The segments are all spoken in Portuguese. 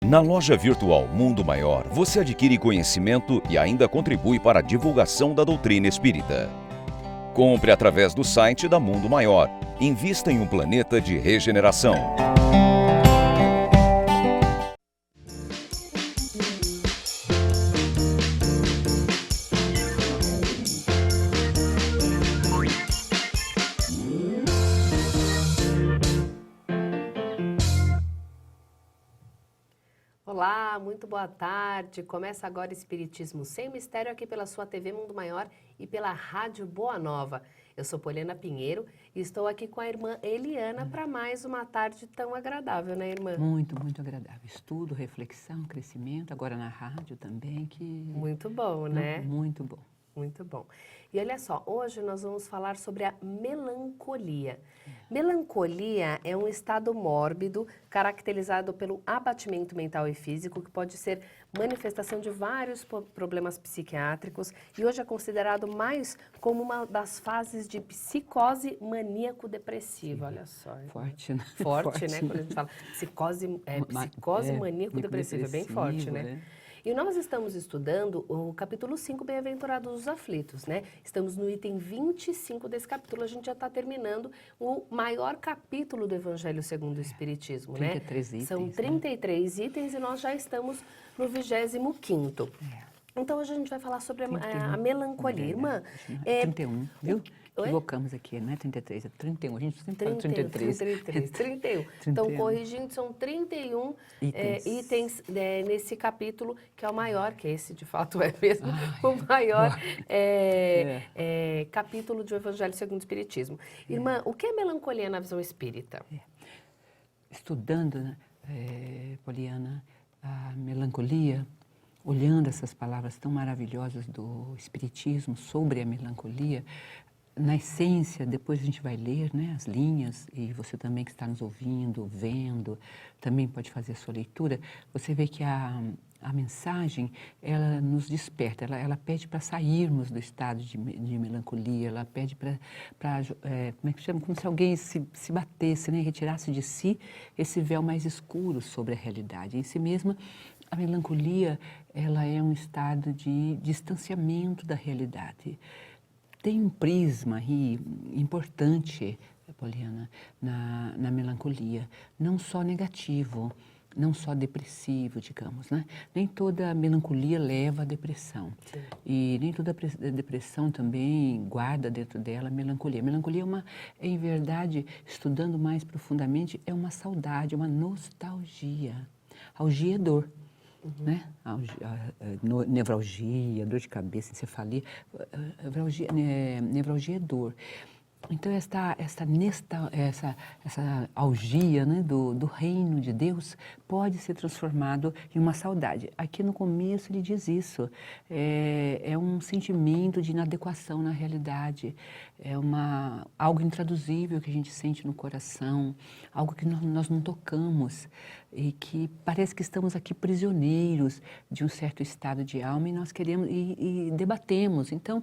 Na loja virtual Mundo Maior, você adquire conhecimento e ainda contribui para a divulgação da doutrina espírita. Compre através do site da Mundo Maior. Invista em um planeta de regeneração. Olá, muito boa tarde. Começa agora Espiritismo Sem Mistério aqui pela sua TV Mundo Maior e pela Rádio Boa Nova. Eu sou Poliana Pinheiro e estou aqui com a irmã Eliana para mais uma tarde tão agradável, né, irmã? Muito, muito agradável. Estudo, reflexão, crescimento, agora na rádio também, que... Muito bom, né? Muito bom. Muito bom. E olha só, hoje nós vamos falar sobre a melancolia. Melancolia é um estado mórbido caracterizado pelo abatimento mental e físico que pode ser manifestação de vários problemas psiquiátricos e hoje é considerado mais como uma das fases de psicose maníaco-depressiva. Olha só. Forte, né? Forte, né? Quando a gente fala psicose maníaco-depressiva, é bem forte, né? E nós estamos estudando o capítulo 5, Bem-aventurados os aflitos, né? Estamos no item 25 desse capítulo, a gente já está terminando o maior capítulo do Evangelho segundo o Espiritismo, 33 né? itens, São 33 itens e nós já estamos no 25º. Então hoje a gente vai falar sobre a melancolia. Irmã, 31, viu? Equivocamos aqui, não é 33, é 31. A gente sempre fala 33. 31. Então, corrigindo, são 31 itens nesse capítulo, que é o maior, que esse de fato é mesmo o maior capítulo do Evangelho segundo o Espiritismo. Irmã, o que é melancolia na visão espírita? Estudando, né, Poliana, a melancolia, olhando essas palavras tão maravilhosas do Espiritismo sobre a melancolia, na essência, depois a gente vai ler, né, as linhas, e você também que está nos ouvindo, vendo, também pode fazer a sua leitura, você vê que a mensagem, ela nos desperta, ela pede para sairmos do estado de melancolia, ela pede para como é que chama? Como se alguém se batesse, né, retirasse de si esse véu mais escuro sobre a realidade. Em si mesma, a melancolia, ela é um estado de distanciamento da realidade. Tem um prisma aí importante, Poliana, na melancolia, não só negativo, não só depressivo, digamos, né? Nem toda melancolia leva à depressão. Sim. E nem toda depressão também guarda dentro dela melancolia. Melancolia em verdade, estudando mais profundamente, é uma saudade, uma nostalgia. Algia é dor. Né? Nevralgia, dor de cabeça, encefalia, nevralgia é dor. Então, essa algia, né, do reino de Deus pode ser transformado em uma saudade. Aqui no começo ele diz isso, é um sentimento de inadequação na realidade, algo intraduzível que a gente sente no coração, algo que nós não tocamos e que parece que estamos aqui prisioneiros de um certo estado de alma e nós queremos e debatemos. Então,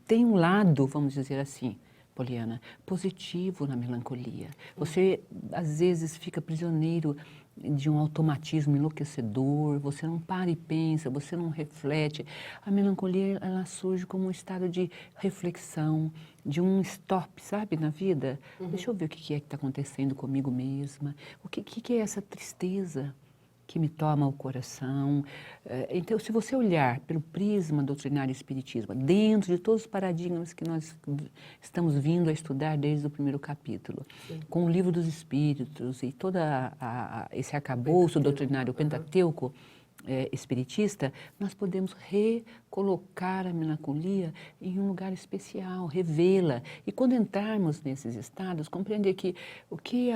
tem um lado, vamos dizer assim, Poliana, positivo na melancolia. Você, às vezes, fica prisioneiro de um automatismo enlouquecedor, você não para e pensa, você não reflete. A melancolia, ela surge como um estado de reflexão, de um stop, sabe, na vida. Deixa eu ver o que é que está acontecendo comigo mesma, o que é essa tristeza que me toma o coração. Então, se você olhar pelo prisma doutrinário espiritismo, dentro de todos os paradigmas que nós estamos vindo a estudar desde o primeiro capítulo, com o Livro dos Espíritos e todo esse arcabouço doutrinário, o Pentateuco espiritista, nós podemos recolocar a melancolia em um lugar especial, revê-la. E quando entrarmos nesses estados, compreender que o que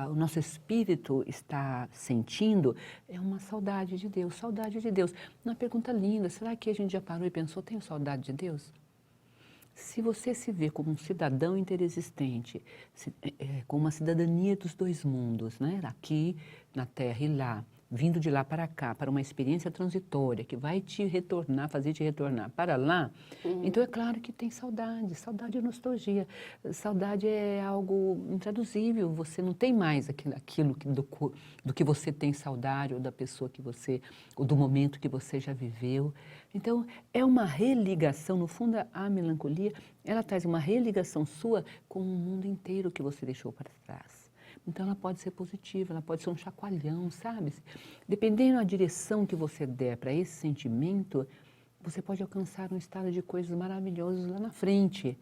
o nosso espírito está sentindo é uma saudade de Deus, saudade de Deus. Uma pergunta linda, será que a gente já parou e pensou, tenho saudade de Deus? Se você se vê como um cidadão interexistente, com uma cidadania dos dois mundos, né? Aqui na Terra e lá, vindo de lá para cá, para uma experiência transitória, que vai te retornar, fazer te retornar para lá, então é claro que tem saudade. Saudade é nostalgia. Saudade é algo intraduzível. Você não tem mais aquilo do que você tem saudade, ou da pessoa que você, ou do momento que você já viveu. Então, é uma religação. No fundo, a melancolia, ela traz uma religação sua com o mundo inteiro que você deixou para trás. Então, ela pode ser positiva, ela pode ser um chacoalhão, sabe? Dependendo da direção que você der para esse sentimento, você pode alcançar um estado de coisas maravilhosas lá na frente,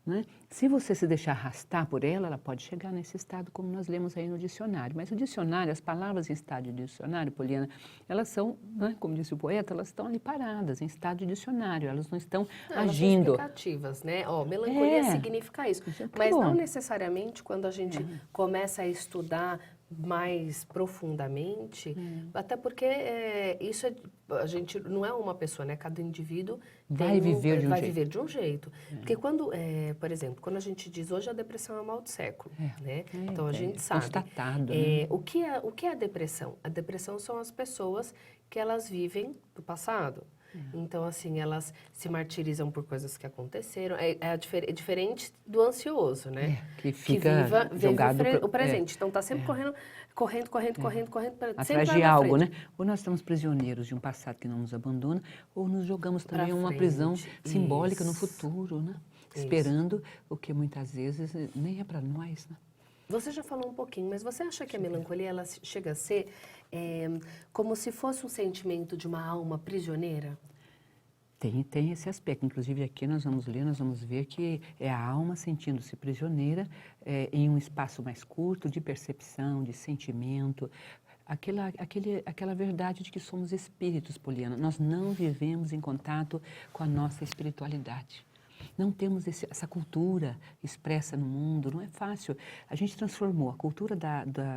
né? Se você se deixar arrastar por ela pode chegar nesse estado, como nós lemos aí no dicionário. Mas o dicionário, as palavras em estado de dicionário, Poliana, elas são, né, como disse o poeta, elas estão ali paradas, em estado de dicionário, elas não estão agindo. Elas são explicativas, né? Melancolia significa isso. Mas não necessariamente quando a gente começa a estudar mais profundamente, até porque isso a gente não é uma pessoa, né? Cada indivíduo vai viver de um jeito. Porque quando, por exemplo, quando a gente diz hoje a depressão é o mal do século, né? Então a gente sabe. Constatado, né? O que é a depressão? A depressão são as pessoas que elas vivem do passado. Então, assim, elas se martirizam por coisas que aconteceram. É diferente do ansioso, né? Que fica jogado o presente. Então, tá sempre correndo. Atrás de algo, né? Ou nós estamos prisioneiros de um passado que não nos abandona, ou nos jogamos também em uma prisão simbólica no futuro, né? Esperando o que muitas vezes nem é para nós, né? Você já falou um pouquinho, mas você acha que a melancolia ela chega a ser como se fosse um sentimento de uma alma prisioneira? Tem esse aspecto. Inclusive, aqui nós vamos ler, nós vamos ver que é a alma sentindo-se prisioneira em um espaço mais curto de percepção, de sentimento. Aquela verdade de que somos espíritos, Poliana. Nós não vivemos em contato com a nossa espiritualidade. Não temos essa cultura expressa no mundo, não é fácil. A gente transformou a cultura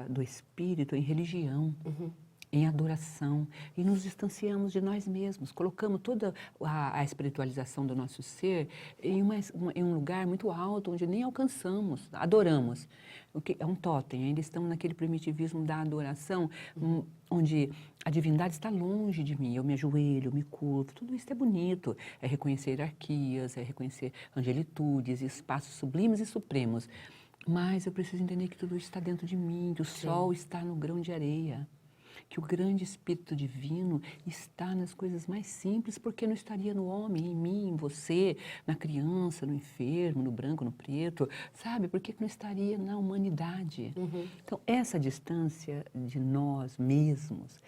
do espírito em religião, em adoração, e nos distanciamos de nós mesmos. Colocamos toda a espiritualização do nosso ser em um lugar muito alto, onde nem alcançamos, adoramos. É um totem, ainda estamos naquele primitivismo da adoração, onde a divindade está longe de mim, eu me ajoelho, me curvo, tudo isso é bonito, é reconhecer hierarquias, é reconhecer angelitudes, espaços sublimes e supremos, mas eu preciso entender que tudo isso está dentro de mim, que o sol está no grão de areia, que o grande Espírito Divino está nas coisas mais simples, porque não estaria no homem, em mim, em você, na criança, no enfermo, no branco, no preto, sabe? Por que não estaria na humanidade? Então, essa distância de nós mesmos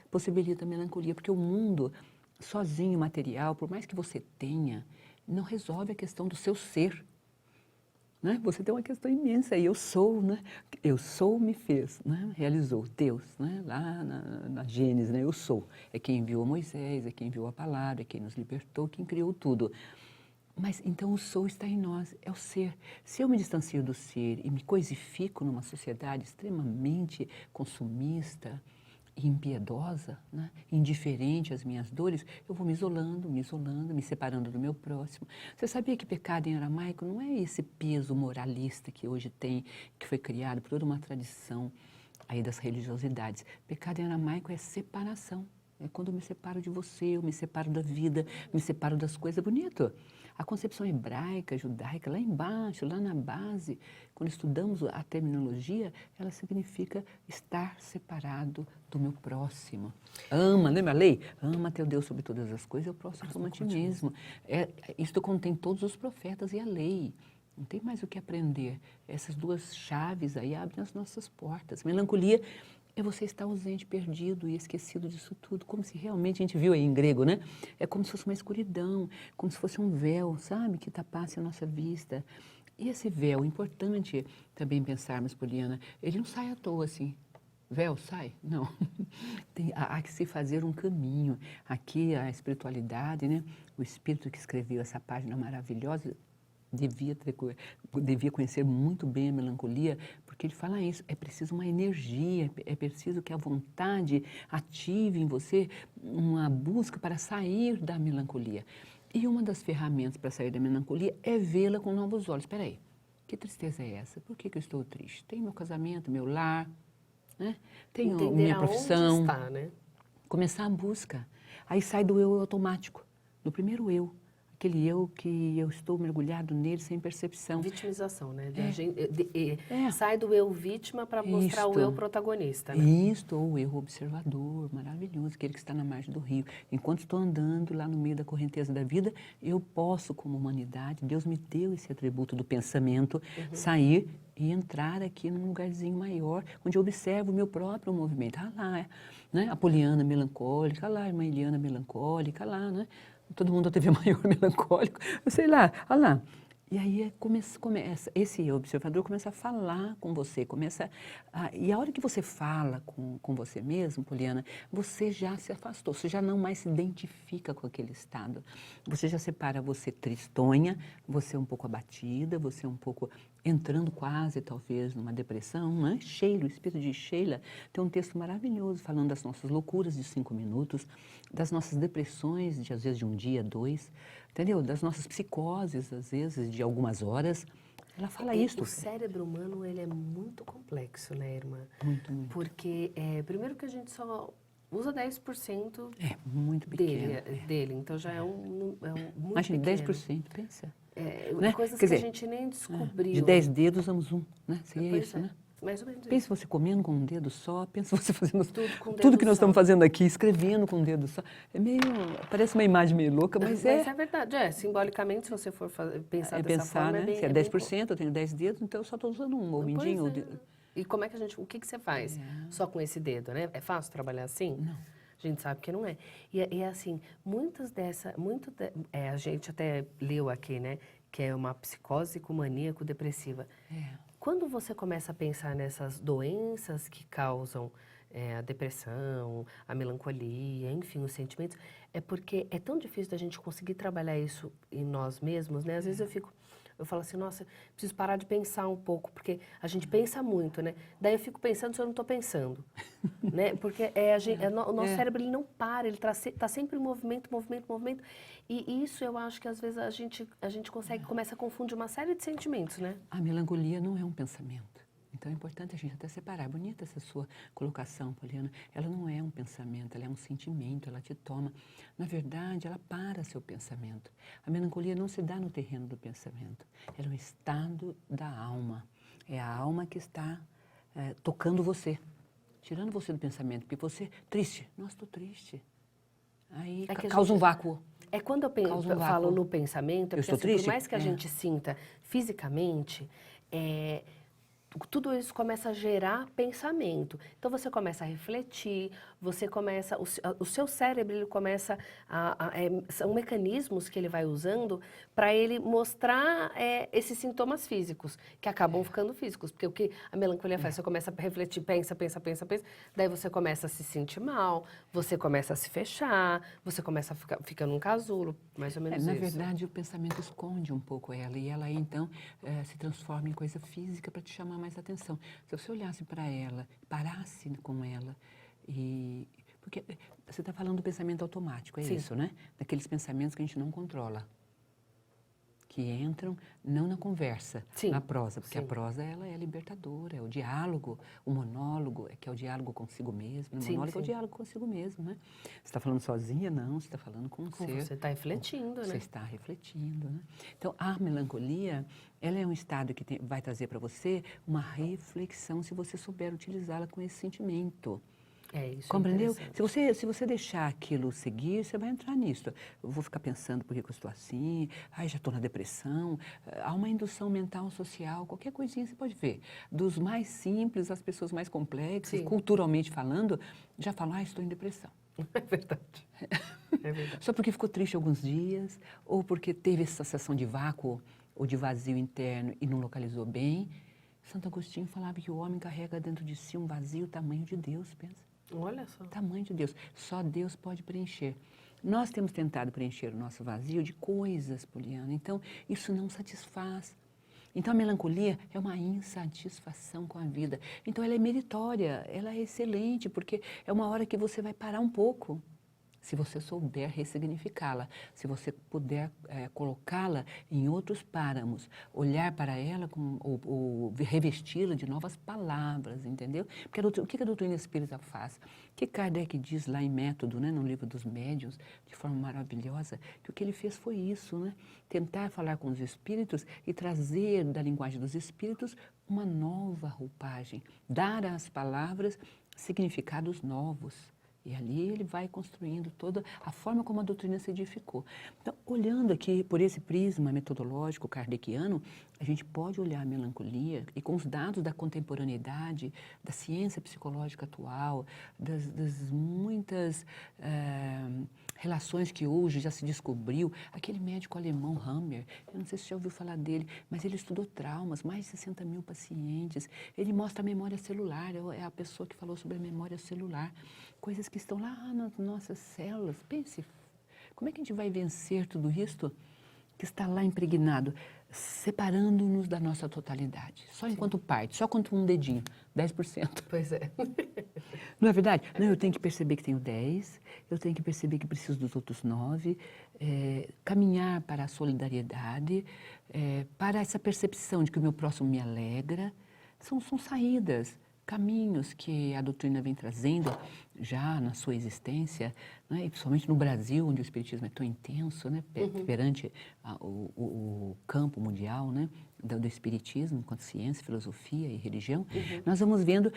possibilita a melancolia, porque o mundo, sozinho, material, por mais que você tenha, não resolve a questão do seu ser. Né? Você tem uma questão imensa, eu sou, né? Eu sou me fez, né? Realizou Deus, né? Lá na Gênesis, né? Eu sou, é quem enviou Moisés, é quem enviou a palavra, é quem nos libertou, quem criou tudo. Mas então o sou está em nós, é o ser. Se eu me distancio do ser e me coisifico numa sociedade extremamente consumista, impiedosa, né? Indiferente às minhas dores, eu vou me isolando, me separando do meu próximo. Você sabia que pecado em aramaico não é esse peso moralista que hoje tem, que foi criado por toda uma tradição aí das religiosidades. Pecado em aramaico é separação. É quando eu me separo de você, eu me separo da vida, me separo das coisas. É bonito. A concepção hebraica, judaica, lá embaixo, lá na base, quando estudamos a terminologia, ela significa estar separado do meu próximo. Ama, lembra a lei? Ama teu Deus sobre todas as coisas, e o próximo como a ti mesmo. Isto contém todos os profetas e a lei. Não tem mais o que aprender. Essas duas chaves aí abrem as nossas portas. Melancolia é você estar ausente, perdido e esquecido disso tudo, como se realmente, a gente viu aí em grego, né? É como se fosse uma escuridão, como se fosse um véu, sabe? Que tapasse a nossa vista. E esse véu, importante também pensarmos, Poliana, ele não sai à toa assim. Véu, sai? Não. Há que se fazer um caminho. Aqui a espiritualidade, né? O espírito que escreveu essa página maravilhosa, devia conhecer muito bem a melancolia, porque ele fala isso, é preciso uma energia, é preciso que a vontade ative em você uma busca para sair da melancolia. E uma das ferramentas para sair da melancolia é vê-la com novos olhos. Espera aí, que tristeza é essa? Por que eu estou triste? Tem meu casamento, meu lar, né? Tenho Entender minha aonde profissão, está, né? começar a busca. Aí sai do eu automático, do primeiro eu. Aquele eu que eu estou mergulhado nele sem percepção. Vitimização, né? É. Sai do eu vítima para mostrar o Isto. eu protagonista, né? Isto, ou o eu observador, maravilhoso, aquele que está na margem do rio. Enquanto estou andando lá no meio da correnteza da vida, eu posso, como humanidade, Deus me deu esse atributo do pensamento, sair e entrar aqui num lugarzinho maior, onde eu observo o meu próprio movimento. Ah lá, né? A Poliana melancólica, ah lá, a irmã Eliana melancólica, ah lá, né? Todo mundo teve maior melancólico, sei lá, ah lá. E aí começa, esse observador começa a falar com você, e a hora que você fala com você mesmo, Poliana, você já se afastou, você já não mais se identifica com aquele estado. Você já separa você tristonha, você um pouco abatida, você um pouco entrando quase, talvez, numa depressão, né? Sheila, o espírito de Sheila, tem um texto maravilhoso falando das nossas loucuras de 5 minutos, das nossas depressões, às vezes de um dia, 2, entendeu? Das nossas psicoses, às vezes, de algumas horas. Ela fala isso. O cérebro humano, ele é muito complexo, né, irmã? Muito, muito. Porque, primeiro que a gente só usa 10% Muito pequeno. dele, então já é muito Imagina, pequeno. 10%, pensa. Né? Coisas Quer que dizer, a gente nem descobriu. De 10 dedos, usamos um, né? Seria Pois isso, é, né? mais ou menos Pensa isso. você comendo com um dedo só, pensa você fazendo Tudo com um tudo dedo que nós só. estamos fazendo aqui, escrevendo com um dedo só. É meio, parece uma imagem meio louca, mas Mas é verdade, simbolicamente, se você for pensar dessa forma, né? é bem... Se é bem 10%, eu tenho 10 dedos, então eu só estou usando um, ou Pois mindinho. é. E como é que o que você faz só com esse dedo, né? É fácil trabalhar assim? Não. A gente sabe que não é. E assim, a gente até leu aqui, né? Que é uma psicose com maníaco depressiva. Quando você começa a pensar nessas doenças que causam a depressão, a melancolia, enfim, os sentimentos, é porque é tão difícil da gente conseguir trabalhar isso em nós mesmos, né? Às vezes eu falo assim, nossa, preciso parar de pensar um pouco, porque a gente pensa muito, né? Daí eu fico pensando se eu não estou pensando, né? Porque o nosso cérebro, ele não para, ele está sempre em movimento, movimento, movimento. E isso eu acho que às vezes a gente começa a confundir uma série de sentimentos, né? A melancolia não é um pensamento. Então é importante a gente até separar. Bonita essa sua colocação, Poliana. Ela não é um pensamento, ela é um sentimento, ela te toma. Na verdade, ela para seu pensamento. A melancolia não se dá no terreno do pensamento. Ela é um estado da alma. É a alma que está tocando você, tirando você do pensamento. Porque você, triste, nossa, estou triste. Aí causa um vácuo. Quando eu falo no pensamento, é porque assim, por mais que a gente sinta fisicamente, tudo isso começa a gerar pensamento. Então você começa a refletir, o seu cérebro ele começa são mecanismos que ele vai usando para ele mostrar esses sintomas físicos, que acabam ficando físicos. Porque o que a melancolia faz, você começa a refletir, pensa, daí você começa a se sentir mal, você começa a se fechar, você começa a ficar num casulo, mais ou menos isso. Na verdade, o pensamento esconde um pouco ela, e ela aí, então, se transforma em coisa física para te chamar mais atenção. Se você olhasse para ela, parasse com ela, porque você está falando do pensamento automático, é isso, né? Daqueles pensamentos que a gente não controla, que entram não na conversa, na prosa, porque a prosa ela é libertadora, é o diálogo, o monólogo, que é o diálogo consigo mesmo, o monólogo é o diálogo consigo mesmo, né? Você está falando sozinha? Não, você está falando com o ser. Você está refletindo, né? Você está refletindo, né? Então, a melancolia, ela é um estado que vai trazer para você uma reflexão se você souber utilizá-la com esse sentimento. Isso. Compreendeu? Se você deixar aquilo seguir, você vai entrar nisso. Eu vou ficar pensando por que eu estou assim, já estou na depressão. Há uma indução mental, social, qualquer coisinha você pode ver. Dos mais simples às pessoas mais complexas, culturalmente falando, já falam, estou em depressão. É verdade. É verdade. Só porque ficou triste alguns dias, ou porque teve essa sensação de vácuo ou de vazio interno e não localizou bem. Santo Agostinho falava que o homem carrega dentro de si um vazio tamanho de Deus, pensa. Olha só. Tamanho de Deus. Só Deus pode preencher. Nós temos tentado preencher o nosso vazio de coisas, Poliana. Então, isso não satisfaz. Então, a melancolia é uma insatisfação com a vida. Então, ela é meritória, ela é excelente, porque é uma hora que você vai parar um pouco. se você souber ressignificá-la, se você puder colocá-la em outros páramos, olhar para ela ou revesti-la de novas palavras, entendeu? Porque o que a doutrina espírita faz? Que Kardec diz lá em Método, né, no livro dos Médiuns, de forma maravilhosa, que o que ele fez foi isso, né? Tentar falar com os espíritos e trazer da linguagem dos espíritos uma nova roupagem, dar às palavras significados novos. E ali ele vai construindo toda a forma como a doutrina se edificou. Então, olhando aqui por esse prisma metodológico kardeciano, a gente pode olhar a melancolia e com os dados da contemporaneidade, da ciência psicológica atual, das muitas relações que hoje já se descobriu. Aquele médico alemão, Hammer, eu não sei se você já ouviu falar dele, mas ele estudou traumas, mais de 60 mil pacientes. Ele mostra a memória celular, é a pessoa que falou sobre a memória celular. Coisas que estão lá nas nossas células. Pense, como é que a gente vai vencer tudo isto que está lá impregnado, separando-nos da nossa totalidade? Só enquanto parte, só quanto um dedinho, 10%. Pois é. Não é verdade? Não, eu tenho que perceber que tenho 10, eu tenho que perceber que preciso dos outros 9, caminhar para a solidariedade, para essa percepção de que o meu próximo me alegra. São saídas, caminhos que a doutrina vem trazendo já na sua existência, né? E principalmente no Brasil, onde o espiritismo é tão intenso, né? Perante o campo mundial, né? do espiritismo, enquanto ciência, filosofia e religião, nós vamos vendo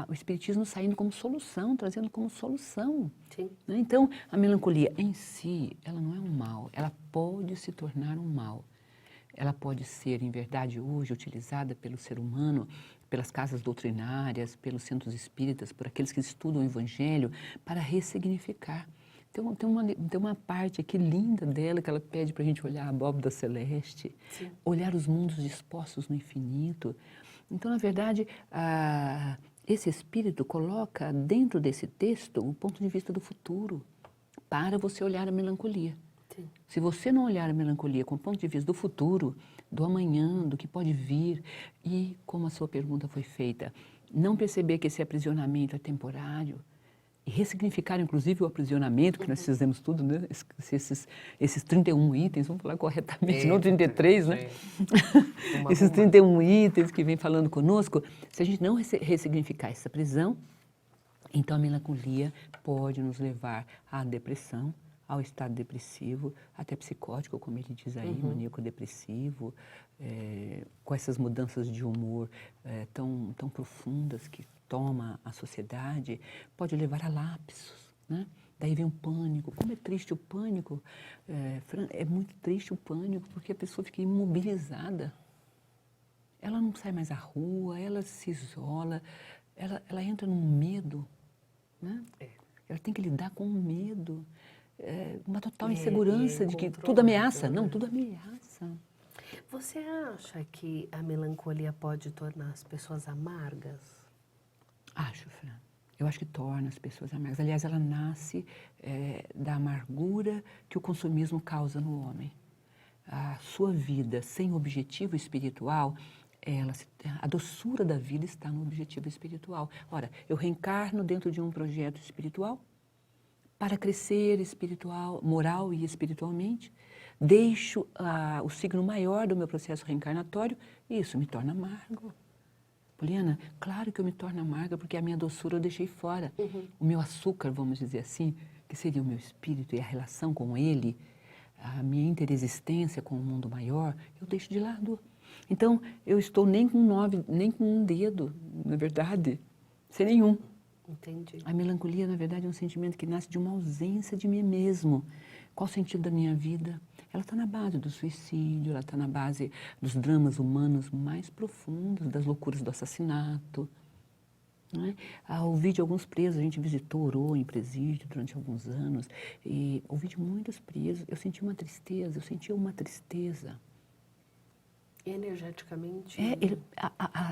o espiritismo saindo como solução, trazendo como solução. Sim. Né? Então, a melancolia em si, ela não é um mal, ela pode se tornar um mal. Ela pode ser, em verdade, hoje utilizada pelo ser humano, pelas casas doutrinárias, pelos centros espíritas, por aqueles que estudam o Evangelho, para ressignificar. Tem uma parte aqui linda dela que ela pede para a gente olhar a abóbora celeste, Sim. olhar os mundos dispostos no infinito. Então, na verdade, esse espírito coloca dentro desse texto o ponto de vista do futuro, para você olhar a melancolia. Sim. Se você não olhar a melancolia com o ponto de vista do futuro, do amanhã, do que pode vir, e como a sua pergunta foi feita, não perceber que esse aprisionamento é temporário, e ressignificar, inclusive, o aprisionamento, que nós fizemos tudo, né? Esses 31 itens, vamos falar corretamente, não 33, né? Esses 31 itens que vem falando conosco, se a gente não ressignificar essa prisão, então a melancolia pode nos levar à depressão, ao estado depressivo, até psicótico, como ele diz aí, maníaco-depressivo, com essas mudanças de humor tão profundas que toma a sociedade, pode levar a lapsos, né? Daí vem o pânico. Como é triste o pânico, Fran, é muito triste o pânico, porque a pessoa fica imobilizada. Ela não sai mais à rua, ela se isola, ela entra num medo, né? Ela tem que lidar com o medo. Uma total insegurança de que tudo ameaça. Não, tudo ameaça. Você acha que a melancolia pode tornar as pessoas amargas? Acho, Fran. Eu acho que torna as pessoas amargas. Aliás, ela nasce da amargura que o consumismo causa no homem. A sua vida sem objetivo espiritual, a doçura da vida está no objetivo espiritual. Ora, eu reencarno dentro de um projeto espiritual, para crescer espiritual, moral e espiritualmente, deixo o signo maior do meu processo reencarnatório e isso me torna amargo. Poliana, claro que eu me torno amarga porque a minha doçura eu deixei fora. O meu açúcar, vamos dizer assim, que seria o meu espírito e a relação com ele, a minha interexistência com o mundo maior, eu deixo de lado. Então, eu estou nem com 9, nem com um dedo, na verdade, sem nenhum. Entendi. A melancolia, na verdade, é um sentimento que nasce de uma ausência de mim mesmo. Qual o sentido da minha vida? Ela está na base do suicídio, ela está na base dos dramas humanos mais profundos, das loucuras do assassinato. Não é? Ouvi de alguns presos, a gente visitou, orou em presídio durante alguns anos, e ouvi de muitos presos, eu sentia uma tristeza. E energeticamente?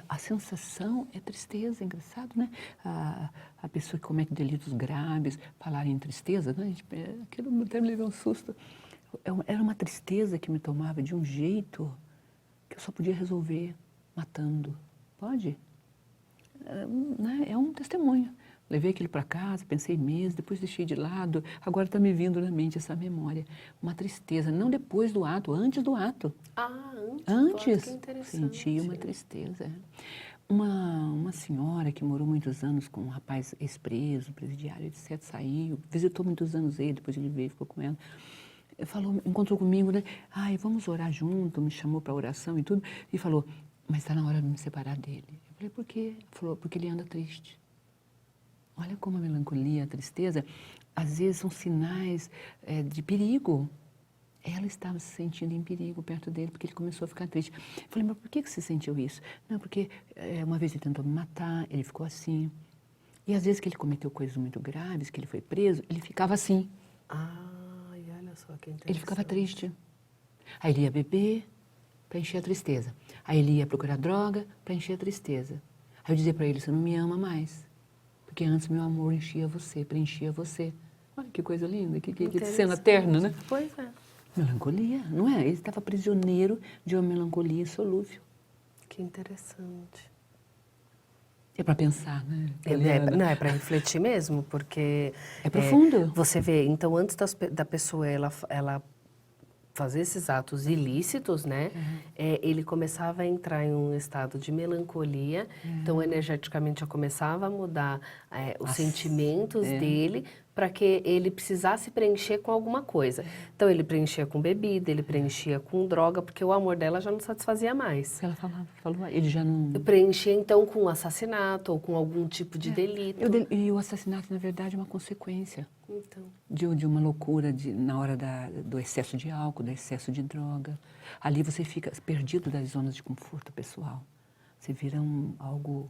A sensação é tristeza, é engraçado, né? A pessoa que comete delitos graves, falar em tristeza, né? Aquilo até me levou um susto. Era uma tristeza que me tomava de um jeito que eu só podia resolver matando. Pode? Né? É um testemunho. Levei aquilo para casa, pensei meses, depois deixei de lado. Agora está me vindo na mente essa memória. Uma tristeza, não depois do ato, antes do ato. Ah, antes? Antes, Que interessante. senti uma tristeza. Uma senhora que morou muitos anos com um rapaz ex-preso, presidiário, etc., saiu, visitou muitos anos ele, depois ele veio, ficou com ela. Falou, encontrou comigo, né? Ai, vamos orar junto, me chamou para oração e tudo. E falou, mas está na hora de me separar dele. Eu falei, por quê? Falou, porque ele anda triste. Olha como a melancolia, a tristeza, às vezes são sinais de perigo. Ela estava se sentindo em perigo perto dele, porque ele começou a ficar triste. Eu falei, mas por que você sentiu isso? Não, porque uma vez ele tentou me matar, ele ficou assim. E às vezes que ele cometeu coisas muito graves, que ele foi preso, ele ficava assim. Ai, olha só que interessante. Ele ficava triste. Aí ele ia beber para encher a tristeza. Aí ele ia procurar droga para encher a tristeza. Aí eu dizia para ele, você não me ama mais. Porque antes meu amor enchia você, preenchia você. Olha que coisa linda, que cena terna, né? Pois é. Melancolia, não é? Ele estava prisioneiro de uma melancolia insolúvel. Que interessante. É para pensar, né? Não, é para refletir mesmo, porque... É profundo. Você vê, então, antes da pessoa ela fazer esses atos ilícitos, né? Ele começava a entrar em um estado de melancolia, então energeticamente já começava a mudar os sentimentos dele para que ele precisasse preencher com alguma coisa. Então ele preenchia com bebida, ele preenchia com droga, porque o amor dela já não satisfazia mais. Ela falou, ele já não... Preenchia então com assassinato ou com algum tipo de delito. E o assassinato, na verdade, é uma consequência. Então. De uma loucura na hora do excesso de álcool, do excesso de droga. Ali você fica perdido das zonas de conforto pessoal. Você vira algo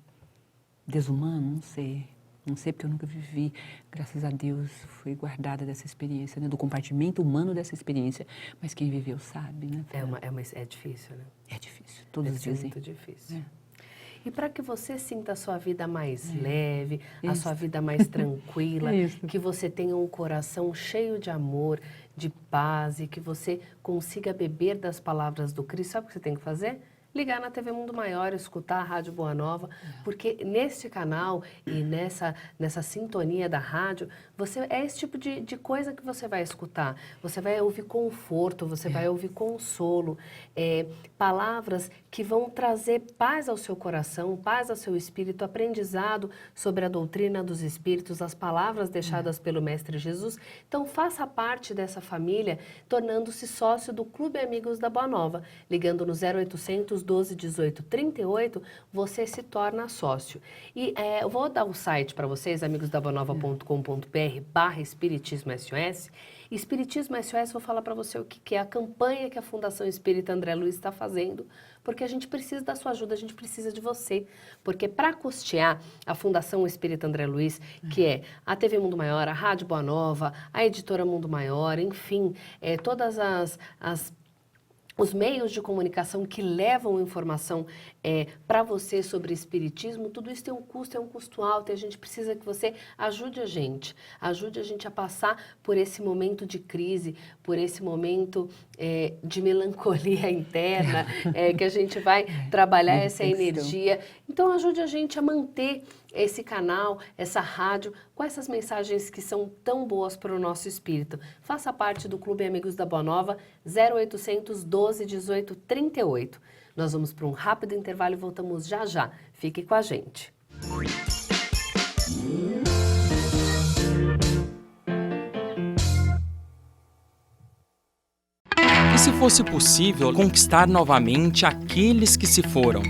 desumano, não sei. Não sei porque eu nunca vivi. Graças a Deus fui guardada dessa experiência, né? Do compartimento humano dessa experiência. Mas quem viveu sabe, né? É difícil, né? É difícil, todos dizem. É muito difícil. E para que você sinta a sua vida mais leve, a sua vida mais tranquila, que você tenha um coração cheio de amor, de paz e que você consiga beber das palavras do Cristo, sabe o que você tem que fazer? Ligar na TV Mundo Maior, escutar a Rádio Boa Nova, porque neste canal e nessa sintonia da rádio, é esse tipo de coisa que você vai escutar. Você vai ouvir conforto, você vai ouvir consolo, palavras que vão trazer paz ao seu coração, paz ao seu espírito, aprendizado sobre a doutrina dos espíritos, as palavras deixadas pelo Mestre Jesus. Então, faça parte dessa família, tornando-se sócio do Clube Amigos da Boa Nova. Ligando no 0800 12 18 38, você se torna sócio. E eu vou dar o site para vocês, amigosdabonova.com.br/Espiritismo SOS. Espiritismo SOS, vou falar para você o que é a campanha que a Fundação Espírita André Luiz está fazendo, porque a gente precisa da sua ajuda, a gente precisa de você. Porque para custear a Fundação Espírita André Luiz, que é a TV Mundo Maior, a Rádio Boa Nova, a Editora Mundo Maior, enfim, todas os meios de comunicação que levam informação para você sobre espiritismo, tudo isso tem um custo alto e a gente precisa que você ajude a gente a passar por esse momento de crise, por esse momento de melancolia interna, que a gente vai trabalhar essa energia. Então ajude a gente a manter esse canal, essa rádio, com essas mensagens que são tão boas para o nosso espírito. Faça parte do Clube Amigos da Boa Nova, 0800 12 18 38. Nós vamos para um rápido intervalo e voltamos já já. Fique com a gente. E se fosse possível conquistar novamente aqueles que se foram?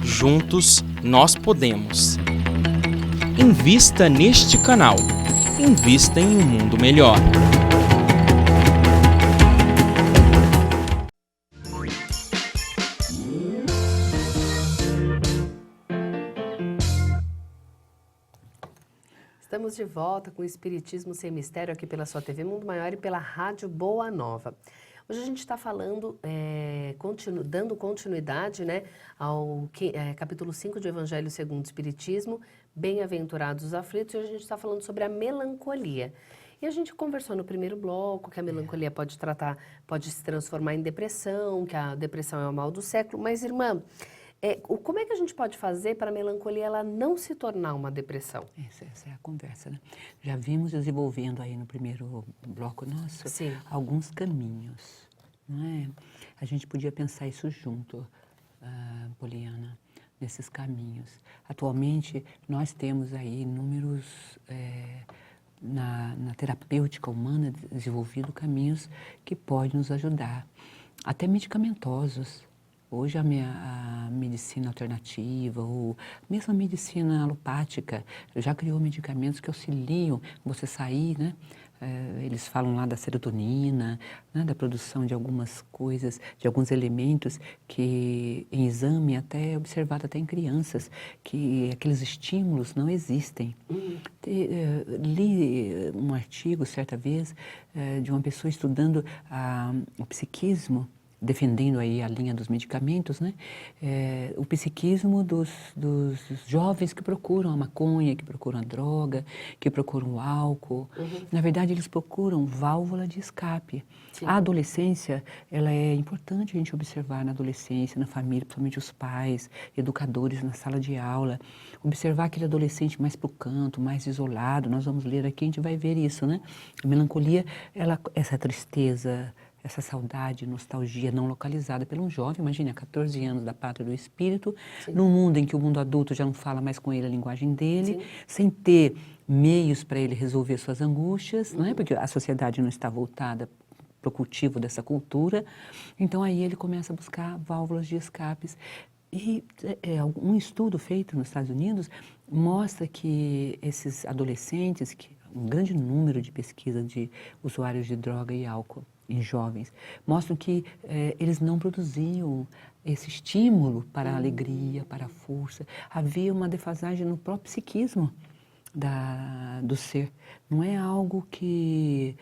Juntos, nós podemos. Invista neste canal. Invista em um mundo melhor. Estamos de volta com o Espiritismo Sem Mistério aqui pela sua TV Mundo Maior e pela Rádio Boa Nova. Hoje a gente está falando, dando continuidade, né, ao capítulo 5 do Evangelho segundo o Espiritismo, Bem-aventurados os aflitos, e hoje a gente está falando sobre a melancolia. E a gente conversou no primeiro bloco que a melancolia pode se transformar em depressão, que a depressão é o mal do século. Mas, irmã, Como é que a gente pode fazer para a melancolia ela não se tornar uma depressão? Essa é a conversa, né? Já vimos desenvolvendo aí no primeiro bloco nosso Sim. alguns caminhos, não é? A gente podia pensar isso junto, Poliana, nesses caminhos. Atualmente, nós temos aí inúmeros, na terapêutica humana, desenvolvido caminhos que podem nos ajudar, até medicamentosos. Hoje a medicina alternativa ou mesmo a medicina alopática já criou medicamentos que auxiliam você sair, né? Eles falam lá da serotonina, né? Da produção de algumas coisas, de alguns elementos que em exame até é observado até em crianças, que aqueles estímulos não existem. Li um artigo certa vez de uma pessoa estudando o psiquismo, defendendo aí a linha dos medicamentos, né? O psiquismo dos jovens que procuram a maconha, que procuram a droga, que procuram o álcool. Na verdade, eles procuram válvula de escape. Sim. A adolescência, ela é importante a gente observar na adolescência, na família, principalmente os pais, educadores na sala de aula. Observar aquele adolescente mais para o canto, mais isolado. Nós vamos ler aqui, a gente vai ver isso, né? A melancolia, essa tristeza, essa saudade, nostalgia não localizada por um jovem, imagine, há 14 anos da pátria do espírito, Sim. num mundo em que o mundo adulto já não fala mais com ele a linguagem dele, Sim. sem ter meios para ele resolver suas angústias, não é? Porque a sociedade não está voltada para o cultivo dessa cultura. Então aí ele começa a buscar válvulas de escapes. E um estudo feito nos Estados Unidos mostra que esses adolescentes, um grande número de pesquisas de usuários de droga e álcool em jovens, mostram que eles não produziam esse estímulo para a alegria, para a força. Havia uma defasagem no próprio psiquismo do ser. Não é algo que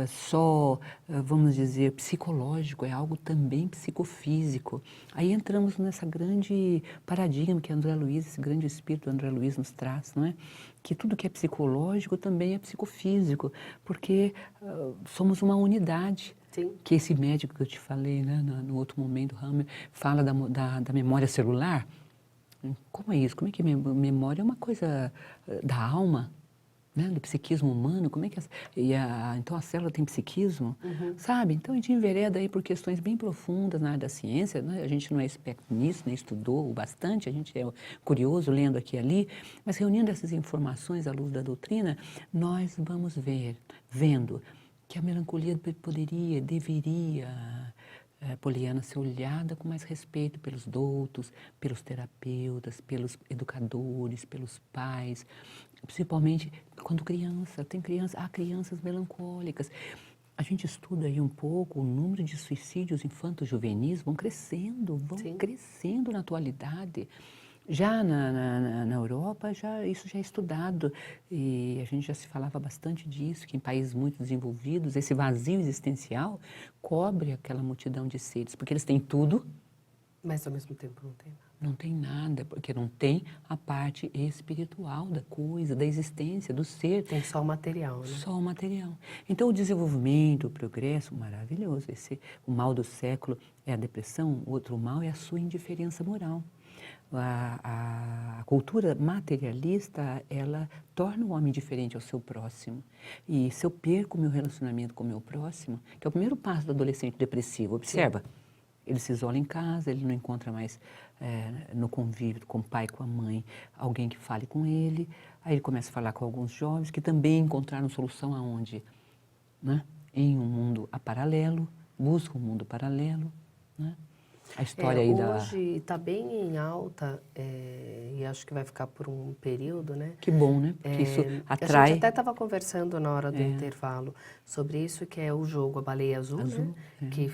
só, vamos dizer, psicológico, é algo também psicofísico. Aí entramos nessa grande paradigma que André Luiz, esse grande espírito André Luiz nos traz, não é? Que tudo que é psicológico também é psicofísico, porque somos uma unidade. Sim. Que esse médico que eu te falei, né, no outro momento, Hammer, fala da memória celular. Como é isso? Como é que memória é uma coisa da alma, né? Do psiquismo humano? Como é que então a célula tem psiquismo, sabe? Então a gente envereda aí por questões bem profundas na área da ciência, né? A gente não é experto nisso, nem estudou bastante, a gente é curioso lendo aqui e ali, mas reunindo essas informações à luz da doutrina, nós vamos vendo que a melancolia deveria, Poliana, ser olhada com mais respeito pelos doutos, pelos terapeutas, pelos educadores, pelos pais, principalmente quando há crianças melancólicas. A gente estuda aí um pouco o número de suicídios infantos juvenis vão crescendo na atualidade. Já na Europa, isso já é estudado e a gente já se falava bastante disso, que em países muito desenvolvidos, esse vazio existencial cobre aquela multidão de seres, porque eles têm tudo. Mas ao mesmo tempo não tem nada. Não tem nada, porque não tem a parte espiritual da coisa, da existência, do ser. Tem só o material, né? Só o material. Então, o desenvolvimento, o progresso, maravilhoso. O mal do século é a depressão, o outro mal é a sua indiferença moral. A cultura materialista, ela torna o homem diferente ao seu próximo. E se eu perco o meu relacionamento com o meu próximo, que é o primeiro passo do adolescente depressivo, observa, sim, ele se isola em casa, ele não encontra mais no convívio com o pai, com a mãe, alguém que fale com ele. Aí ele começa a falar com alguns jovens que também encontraram solução aonde? Né? Em um mundo paralelo, buscam um mundo paralelo, né? A história aí hoje está bem em alta e acho que vai ficar por um período, né? Que bom, né? Porque isso atrai... A gente até estava conversando na hora do intervalo sobre isso, que é o jogo A Baleia Azul, né? Que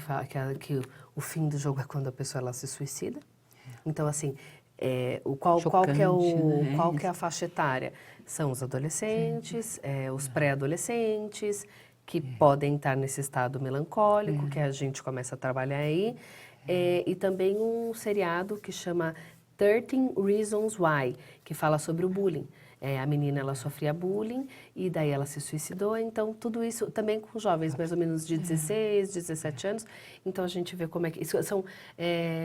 o fim do jogo é quando a pessoa ela se suicida. Então, assim, qual que é a faixa etária? São os adolescentes, os pré-adolescentes, que podem estar nesse estado melancólico, que a gente começa a trabalhar aí. E também um seriado que chama 13 Reasons Why, que fala sobre o bullying. A menina, ela sofria bullying e daí ela se suicidou. Então, tudo isso também com jovens mais ou menos de 16, 17 anos. Então, a gente vê como é que... Isso são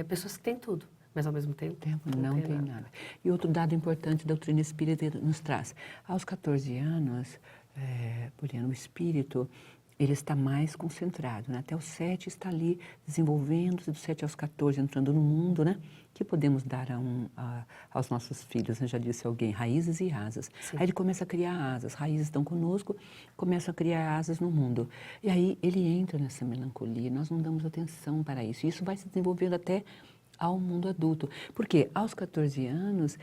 pessoas que têm tudo. Mas ao mesmo tempo, Não tem nada. E outro dado importante da doutrina espírita nos traz. Aos 14 anos, Poliana, o espírito, ele está mais concentrado, né? Até os 7 está ali desenvolvendo-se, dos 7 aos 14 entrando no mundo, né? Que podemos dar aos nossos filhos, né? Já disse alguém, raízes e asas. Sim. Aí ele começa a criar asas, raízes estão conosco, começa a criar asas no mundo. E aí ele entra nessa melancolia, nós não damos atenção para isso. E isso vai se desenvolvendo até ao mundo adulto. Porque aos 14 anos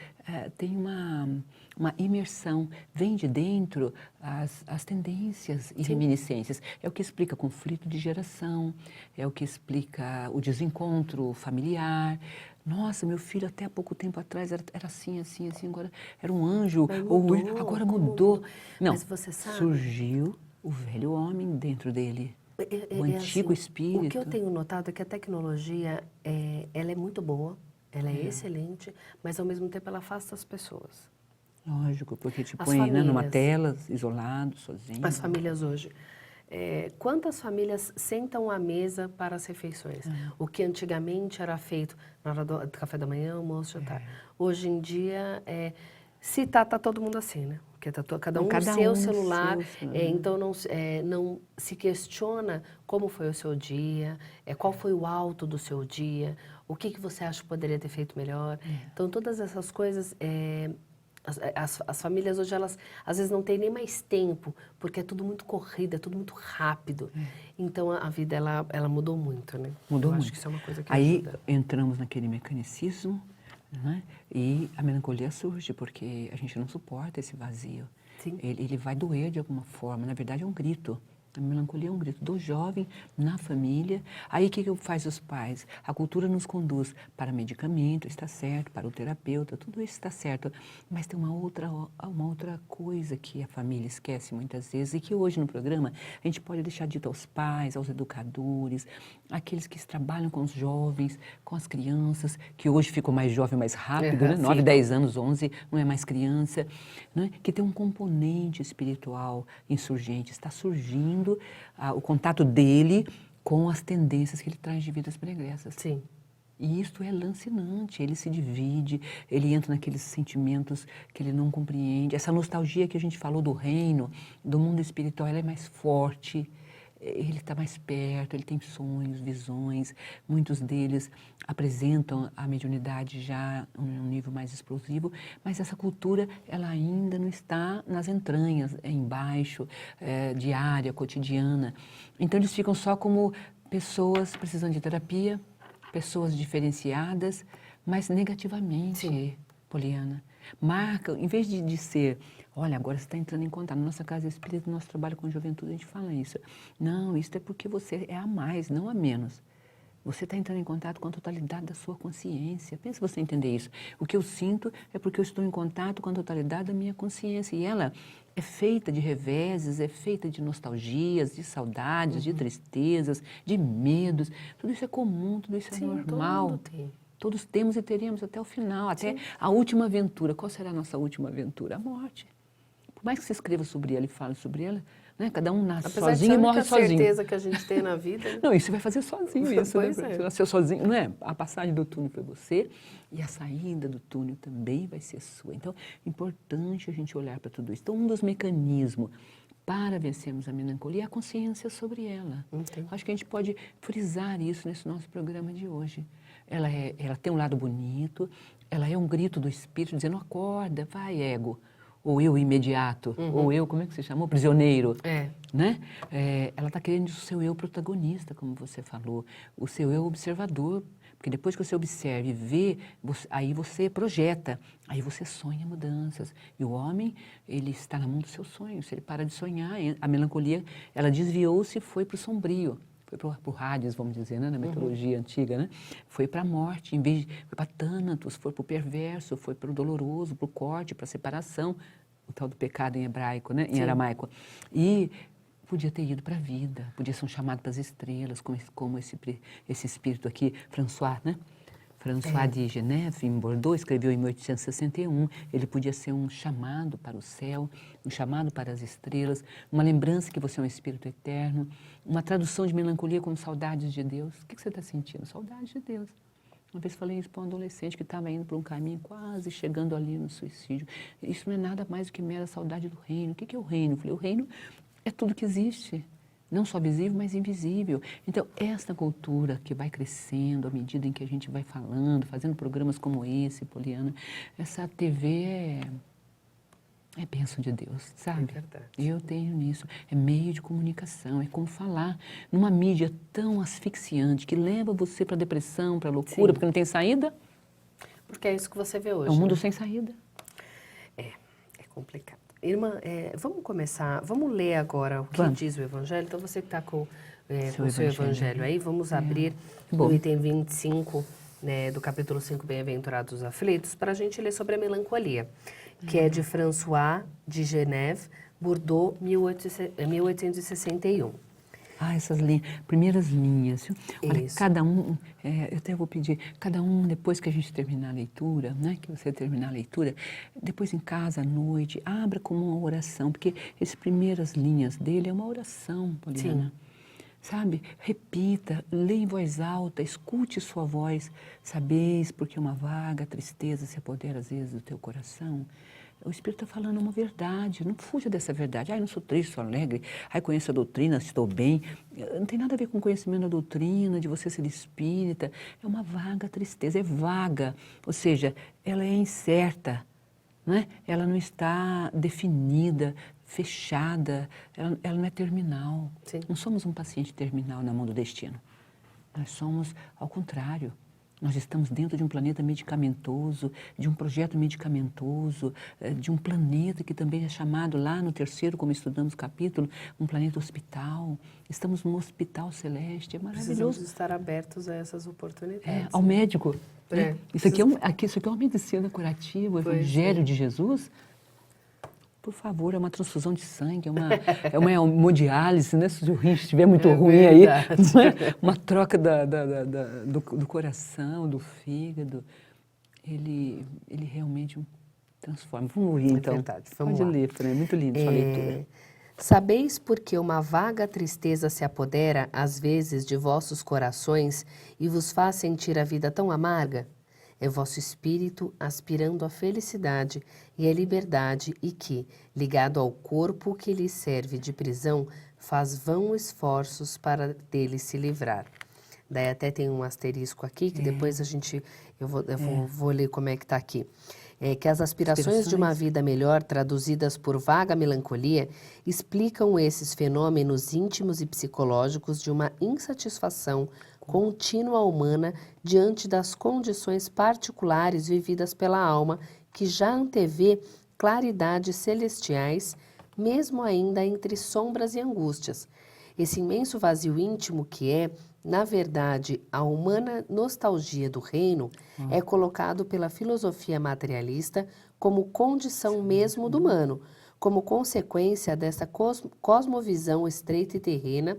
tem uma imersão, vem de dentro as tendências e reminiscências. É o que explica conflito de geração, é o que explica o desencontro familiar. Nossa, meu filho até há pouco tempo atrás era assim, assim, assim, agora era um anjo, agora mudou. Não, mas você sabe, surgiu o velho homem dentro dele. O antigo assim, espírito. O que eu tenho notado é que a tecnologia, ela é muito boa, ela é excelente, mas ao mesmo tempo ela afasta as pessoas. Lógico, porque te As põe, né, numa famílias. tela, isolado, sozinho. As famílias hoje. Quantas famílias sentam à mesa para as refeições? O que antigamente era feito na hora do café da manhã, almoço, jantar. Hoje em dia, se tá todo mundo assim, né? Porque tá cada um no seu celular, então não se questiona como foi o seu dia, qual foi o alto do seu dia, o que você acha que poderia ter feito melhor. Então, todas essas coisas... As famílias hoje, elas às vezes não têm nem mais tempo, porque é tudo muito corrido, é tudo muito rápido. Então, a vida, ela mudou muito, né? Mudou Eu muito. acho que isso é uma coisa que Aí ajuda. entramos naquele mecanicismo, né? E a melancolia surge, porque a gente não suporta esse vazio. Sim. Ele vai doer de alguma forma, na verdade é um grito. A melancolia é um grito do jovem na família. Aí o que faz os pais? A cultura nos conduz para medicamento, está certo, para o terapeuta, tudo isso está certo. Mas tem uma outra coisa que a família esquece muitas vezes e que hoje no programa a gente pode deixar dito aos pais, aos educadores, aqueles que trabalham com os jovens, com as crianças, que hoje ficam mais jovem, mais rápido, né? 9, 10 anos, 11, não é mais criança, né? Que tem um componente espiritual insurgente, está surgindo o contato dele com as tendências que ele traz de vidas pregressas. Sim. E isso é lancinante, ele se divide, ele entra naqueles sentimentos que ele não compreende. Essa nostalgia que a gente falou do reino, do mundo espiritual, ela é mais forte, ele está mais perto, ele tem sonhos, visões. Muitos deles apresentam a mediunidade já em um nível mais explosivo, mas essa cultura, ela ainda não está nas entranhas, embaixo, diária, cotidiana. Então, eles ficam só como pessoas precisando de terapia, pessoas diferenciadas, mas negativamente, Sim. Poliana. Marca, em vez de ser, olha, agora você está entrando em contato. Na nossa casa espírita, no nosso trabalho com juventude, a gente fala isso. Não, isso é porque você é a mais, não a menos. Você está entrando em contato com a totalidade da sua consciência. Pensa você entender isso. O que eu sinto é porque eu estou em contato com a totalidade da minha consciência. E ela é feita de reveses, é feita de nostalgias, de saudades, de tristezas, de medos. Tudo isso é comum, tudo isso é normal. Todo mundo tem. Todos temos e teríamos até o final, até a última aventura. Qual será a nossa última aventura? A morte. Por mais que se escreva sobre ela e fale sobre ela, né? Cada um nasce sozinho e morre sozinho. Apesar de ser a única certeza que a gente tem na vida. Né? Não, isso você vai fazer sozinho, isso. Pois Né? é. Você nasceu sozinho, não é? A passagem do túnel foi você e a saída do túnel também vai ser sua. Então, é importante a gente olhar para tudo isso. Então, um dos mecanismos para vencermos a melancolia é a consciência sobre ela. Entendi. Acho que a gente pode frisar isso nesse nosso programa de hoje. Ela tem um lado bonito, ela é um grito do espírito dizendo, acorda, vai, ego. Ou eu imediato, ou eu, como é que se chamou? Prisioneiro. Né? Ela está querendo o seu eu protagonista, como você falou, o seu eu observador, porque depois que você observa e vê, aí você projeta, aí você sonha mudanças. E o homem, ele está na mão dos seus sonhos, se ele para de sonhar, a melancolia, ela desviou-se e foi para o sombrio. Foi para o Hades, vamos dizer, né? Na mitologia antiga, né? Foi para a morte, foi para Thanatos, foi para o perverso, foi para o doloroso, para o corte, para a separação, o tal do pecado em hebraico, né? Em aramaico. E podia ter ido para a vida, podia ser um chamado para as estrelas, como esse espírito aqui, François, né? François de Geneve, em Bordeaux, escreveu em 1861. Ele podia ser um chamado para o céu, um chamado para as estrelas, uma lembrança que você é um espírito eterno, uma tradução de melancolia como saudades de Deus. O que você está sentindo? Saudades de Deus. Uma vez falei isso para um adolescente que estava indo por um caminho quase chegando ali no suicídio. Isso não é nada mais do que mera saudade do reino. O que é o reino? Eu falei, o reino é tudo que existe. Não só visível, mas invisível. Então, esta cultura que vai crescendo à medida em que a gente vai falando, fazendo programas como esse, Poliana, essa TV é bênção de Deus, sabe? É verdade. Eu tenho nisso. É meio de comunicação, é como falar numa mídia tão asfixiante que leva você para depressão, para loucura, Sim. porque não tem saída. Porque é isso que você vê hoje. É um mundo né? sem saída. É complicado. Irmã, vamos começar, vamos ler agora o que Vamos. diz o Evangelho. Então, você que está com Seu o seu Evangelho Evangelho aí, vamos abrir Bom. o item 25, né, do capítulo 5, Bem-aventurados os aflitos, para a gente ler sobre a melancolia, que é de François de Geneve, Bordeaux, 1861. Ah, essas linhas, primeiras linhas. Viu? Olha, Isso. cada um, eu até vou pedir, cada um, depois que a gente terminar a leitura, né, que você terminar a leitura, depois em casa, à noite, abra como uma oração, porque essas primeiras linhas dele é uma oração, Poliana. Sabe? Repita, leia em voz alta, escute sua voz. Sabeis porque uma vaga tristeza se apodera às vezes do teu coração. O Espírito está falando uma verdade, não fuja dessa verdade. Ai, não sou triste, sou alegre. Ai, conheço a doutrina, estou bem. Não tem nada a ver com conhecimento da doutrina, de você ser espírita. É uma vaga tristeza, é vaga. Ou seja, ela é incerta, não é? Ela não está definida, fechada, ela não é terminal. Sim. Não somos um paciente terminal na mão do destino. Nós somos ao contrário. Nós estamos dentro de um planeta medicamentoso, de um projeto medicamentoso, de um planeta que também é chamado lá no terceiro, como estudamos o capítulo, um planeta hospital. Estamos num hospital celeste, é Precisamos maravilhoso. estar abertos a essas oportunidades. Ao médico. É, Né? Isso aqui é uma medicina curativa, o Pois Evangelho é. de Jesus. Por favor, é uma transfusão de sangue, é uma hemodiálise, né? Se o rim estiver muito ruim verdade. aí, não é? Uma troca do coração, do fígado. Ele realmente transforma. Vamos ouvir, então. verdade, vamos Pode lá. ler, Fran, é muito lindo sua leitura. Sabeis porque uma vaga tristeza se apodera, às vezes, de vossos corações e vos faz sentir a vida tão amarga? É vosso espírito aspirando à felicidade e à liberdade e que, ligado ao corpo que lhe serve de prisão, faz vão esforços para dele se livrar. Daí até tem um asterisco aqui, que depois vou ler como é que está aqui. Que as aspirações de uma vida melhor, traduzidas por vaga melancolia, explicam esses fenômenos íntimos e psicológicos de uma insatisfação contínua humana diante das condições particulares vividas pela alma, que já antevê claridades celestiais, mesmo ainda entre sombras e angústias. Esse imenso vazio íntimo que é, na verdade, a humana nostalgia do reino, é colocado pela filosofia materialista como condição mesmo do humano. Como consequência dessa cosmovisão estreita e terrena,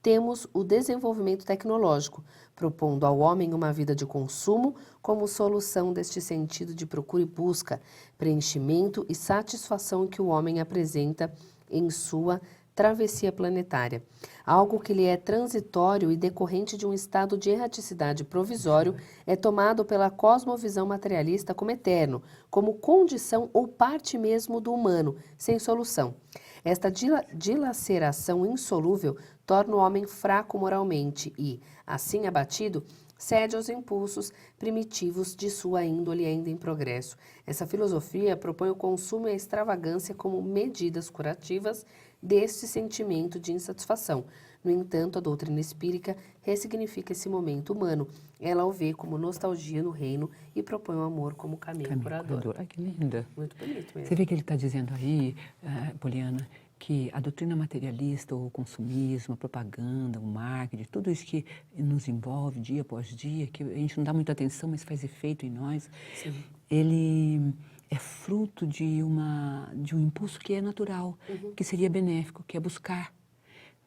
temos o desenvolvimento tecnológico, propondo ao homem uma vida de consumo como solução deste sentido de procura e busca, preenchimento e satisfação que o homem apresenta em sua travessia planetária. Algo que lhe é transitório e decorrente de um estado de erraticidade provisório é tomado pela cosmovisão materialista como eterno, como condição ou parte mesmo do humano, sem solução. Esta dilaceração insolúvel torna o homem fraco moralmente e, assim abatido, cede aos impulsos primitivos de sua índole ainda em progresso. Essa filosofia propõe o consumo e a extravagância como medidas curativas deste sentimento de insatisfação. No entanto, a doutrina espírita ressignifica esse momento humano. Ela o vê como nostalgia no reino e propõe o amor como caminho curador. Ai, que linda. Muito bonito mesmo. Você vê que ele está dizendo aí, Poliana, que a doutrina materialista, o consumismo, a propaganda, o marketing, tudo isso que nos envolve dia após dia, que a gente não dá muita atenção, mas faz efeito em nós, Sim. ele é fruto de um impulso que é natural, que seria benéfico, que é buscar.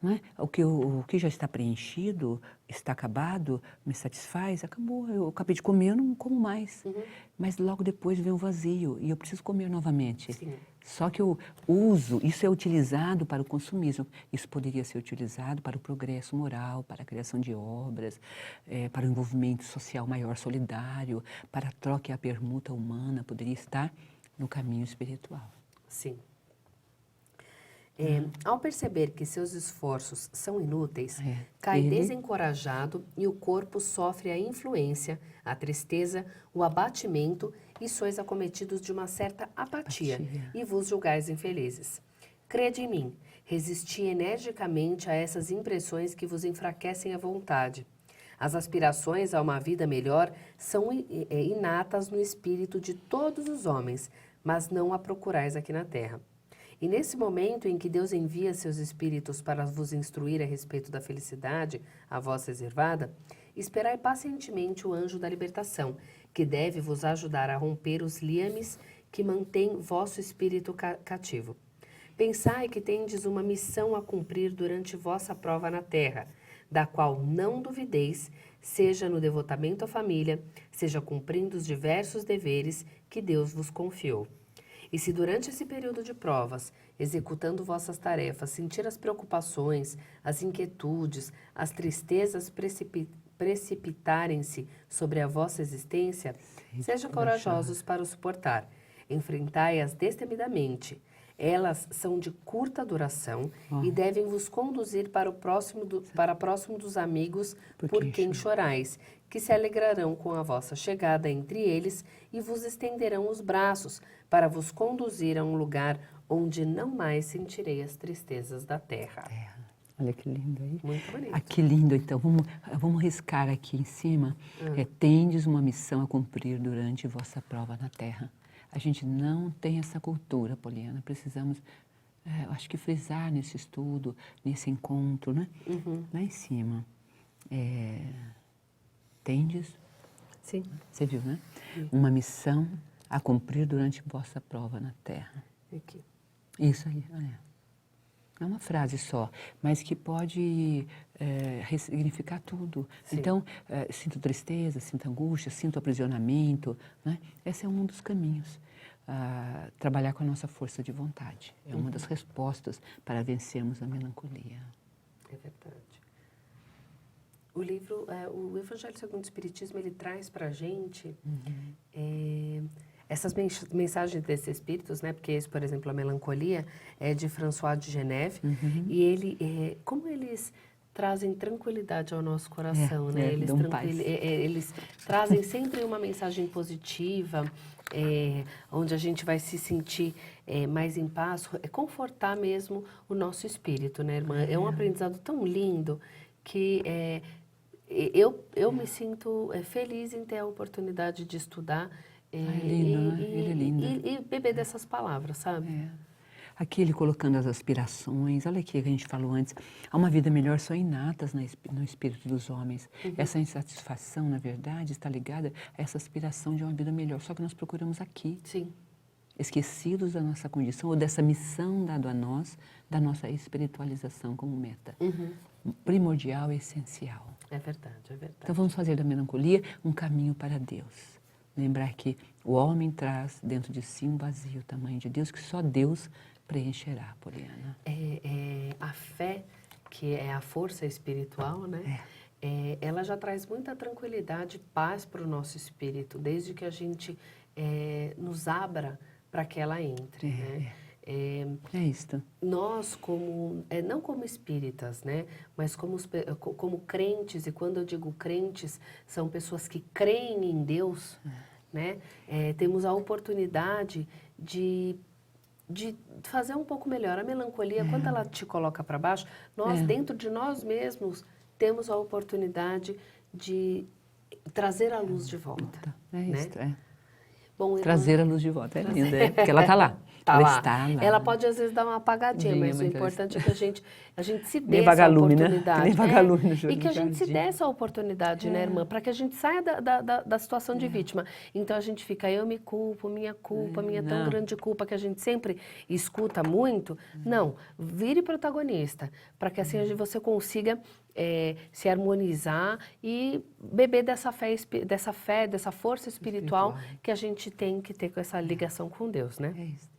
Não é? O que já está preenchido, está acabado, me satisfaz, acabou. Eu acabei de comer, eu não como mais. Mas logo depois vem um vazio e eu preciso comer novamente. Sim. Só que o uso, isso é utilizado para o consumismo. Isso poderia ser utilizado para o progresso moral, para a criação de obras, para o envolvimento social maior, solidário, para a troca e a permuta humana, poderia estar no caminho espiritual. Sim. Ao perceber que seus esforços são inúteis, cai desencorajado e o corpo sofre a influência, a tristeza, o abatimento e sois acometidos de uma certa apatia e vos julgais infelizes. Crede em mim, resisti energicamente a essas impressões que vos enfraquecem a vontade. As aspirações a uma vida melhor são inatas no espírito de todos os homens, mas não a procurais aqui na terra. E nesse momento em que Deus envia seus espíritos para vos instruir a respeito da felicidade a vós reservada, esperai pacientemente o anjo da libertação, que deve vos ajudar a romper os liames que mantêm vosso espírito cativo. Pensai que tendes uma missão a cumprir durante vossa prova na terra, da qual não duvideis, seja no devotamento à família, seja cumprindo os diversos deveres que Deus vos confiou. E se durante esse período de provas, executando vossas tarefas, sentir as preocupações, as inquietudes, as tristezas precipitarem-se sobre a vossa existência, sejam corajosos para o suportar. Enfrentai-as destemidamente. Elas são de curta duração e devem vos conduzir para próximo dos amigos por quem chorais, que se alegrarão com a vossa chegada entre eles e vos estenderão os braços para vos conduzir a um lugar onde não mais sentirei as tristezas da terra. Olha que lindo aí. Muito bonito. Ah, que lindo, então. Vamos riscar aqui em cima. Tendes uma missão a cumprir durante vossa prova na terra. A gente não tem essa cultura, Poliana. Precisamos, acho que frisar nesse estudo, nesse encontro, né? Lá em cima. Tendes, Sim. você viu, né? Uma missão a cumprir durante vossa prova na terra. Aqui. Isso aí, olha. É uma frase só, mas que pode ressignificar tudo. Sim. Então, sinto tristeza, sinto angústia, sinto aprisionamento, né? Esse é um dos caminhos. Trabalhar com a nossa força de vontade. É uma das respostas para vencermos a melancolia. É verdade. O livro, o Evangelho segundo o Espiritismo, ele traz para a gente essas mensagens desses espíritos, né? Porque esse, por exemplo, a melancolia é de François de Geneve, e ele, como eles trazem tranquilidade ao nosso coração, né? Eles trazem sempre uma mensagem positiva, onde a gente vai se sentir mais em paz, confortar mesmo o nosso espírito, né, irmã? É um aprendizado tão lindo que eu me sinto feliz em ter a oportunidade de estudar Ele é lindo. E beber dessas palavras, sabe? Aqui ele colocando as aspirações, olha aqui que a gente falou antes, há uma vida melhor só inatas no espírito dos homens. Essa insatisfação, na verdade, está ligada a essa aspiração de uma vida melhor, só que nós procuramos aqui. Sim. Esquecidos da nossa condição ou dessa missão dada a nós, da nossa espiritualização como meta. Primordial e essencial. É verdade, é verdade. Então vamos fazer da melancolia um caminho para Deus. Lembrar que o homem traz dentro de si um vazio, o tamanho de Deus, que só Deus preencherá, Poliana. A fé, que é a força espiritual, né? Ela já traz muita tranquilidade e paz para o nosso espírito, desde que a gente nos abra para que ela entre, né? É isto. Nós, não como espíritas, né? Mas como crentes, e quando eu digo crentes, são pessoas que creem em Deus, né? Temos a oportunidade de fazer um pouco melhor. A melancolia, quando ela te coloca para baixo, nós, dentro de nós mesmos, temos a oportunidade de trazer a luz de volta. É isso, né? Bom, trazer a luz de volta, é linda, porque ela está lá. Está lá. Ela pode, às vezes, dar uma apagadinha, mas o importante é que a gente se dê nem essa vagalume, oportunidade. Né? Nem vagalume no e que a gente se dê essa oportunidade, né, irmã? Para que a gente saia da situação de vítima. Então, a gente fica, eu me culpo, minha tão grande culpa, que a gente sempre escuta muito. Não, vire protagonista, para que assim você consiga se harmonizar e beber dessa fé, dessa força espiritual que a gente tem que ter com essa ligação com Deus, né? É isso.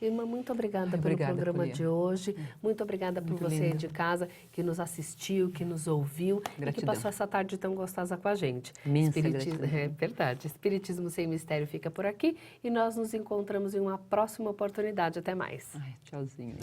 Irmã, muito obrigada pelo Obrigada, programa Folia. de hoje. Muito obrigada por Muito você lindo. de casa, que nos assistiu, que nos ouviu e que Gratidão. passou essa tarde tão gostosa com a gente. Imensa gratidão. É verdade. Espiritismo Sem Mistério fica por aqui e nós nos encontramos em uma próxima oportunidade. Até mais. Ai, tchauzinho.